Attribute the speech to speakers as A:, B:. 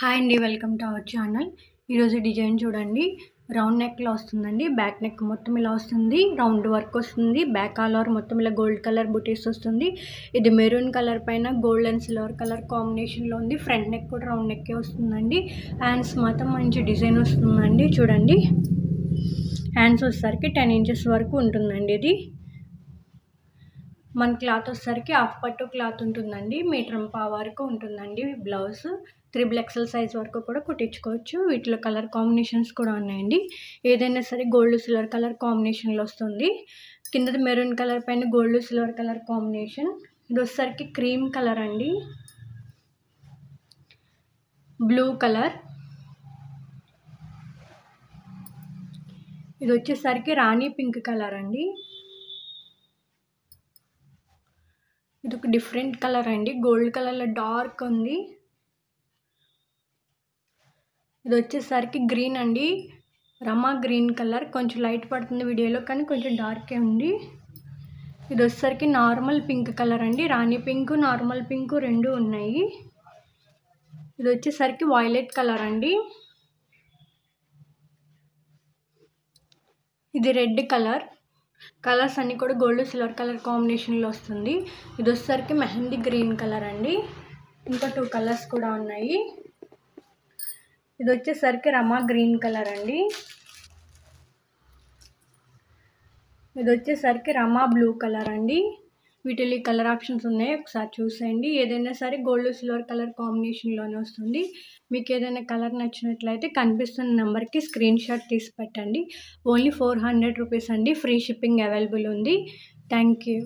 A: Hi అండి, welcome to our channel. ఈరోజు design చూడండి. రౌండ్ నెక్లో వస్తుందండి. బ్యాక్ నెక్ మొత్తం ఇలా వస్తుంది, రౌండ్ వర్క్ వస్తుంది. బ్యాక్ ఆల్ ఓవర్ మొత్తం ఇలా గోల్డ్ కలర్ బుటీస్ వస్తుంది. ఇది మెరూన్ కలర్ పైన గోల్డ్ అండ్ సిల్వర్ కలర్ కాంబినేషన్లో ఉంది. ఫ్రంట్ నెక్ కూడా రౌండ్ నెక్కే వస్తుందండి. హ్యాండ్స్ మాత్రం మంచి డిజైన్ వస్తుందండి. చూడండి, హ్యాండ్స్ వచ్చేసరికి 10 ఇంచెస్ వరకు ఉంటుందండి. ఇది మన క్లాత్ వచ్చేసరికి హాఫ్ పట్టు క్లాత్ ఉంటుందండి. మీటర్ పావు వరకు ఉంటుందండి. బ్లౌజ్ 3 XL సైజ్ వరకు కూడా కుట్టించుకోవచ్చు. వీటిలో కలర్ కాంబినేషన్స్ కూడా ఉన్నాయండి. ఏదైనా సరే గోల్డ్ సిల్వర్ కలర్ కాంబినేషన్లో వస్తుంది. కిందది మెరూన్ కలర్ పైన గోల్డ్ సిల్వర్ కలర్ కాంబినేషన్. ఇది వచ్చేసరికి క్రీమ్ కలర్ అండి, బ్లూ కలర్. ఇది వచ్చేసరికి రాణి పింక్ కలర్ అండి. ఇది ఒక డిఫరెంట్ కలర్ అండి, గోల్డ్ కలర్లో డార్క్ ఉంది. ఇది వచ్చేసరికి గ్రీన్ అండి, రమా గ్రీన్ కలర్. కొంచెం లైట్ పడుతుంది వీడియోలో, కానీ కొంచెం డార్కే ఉంది. ఇది వచ్చేసరికి నార్మల్ పింక్ కలర్ అండి. రాణి పింక్, నార్మల్ పింక్ రెండు ఉన్నాయి. ఇది వచ్చేసరికి వైలెట్ కలర్ అండి. ఇది రెడ్ కలర్. కలర్స్ అన్నీ కూడా గోల్డ్ సిల్వర్ కలర్ కాంబినేషన్లో వస్తుంది. ఇది వచ్చేసరికి మెహందీ గ్రీన్ కలర్ అండి. ఇంకా 2 కలర్స్ కూడా ఉన్నాయి. ఇది వచ్చేసరికి రమా గ్రీన్ కలర్ అండి. ఇది వచ్చేసరికి రమా బ్లూ కలర్ అండి. వీటిలో కలర్ ఆప్షన్స్ ఉన్నాయి, ఒకసారి చూసేయండి. ఏదైనా సరే గోల్డ్ సిల్వర్ కలర్ కాంబినేషన్లోనే వస్తుంది. మీకు ఏదైనా కలర్ నచ్చినట్లయితే కనిపిస్తున్న నెంబర్కి స్క్రీన్ షాట్ తీసి పెట్టండి. ఓన్లీ 400 రూపీస్ అండి. ఫ్రీ షిప్పింగ్ అవైలబుల్ ఉంది. Thank you.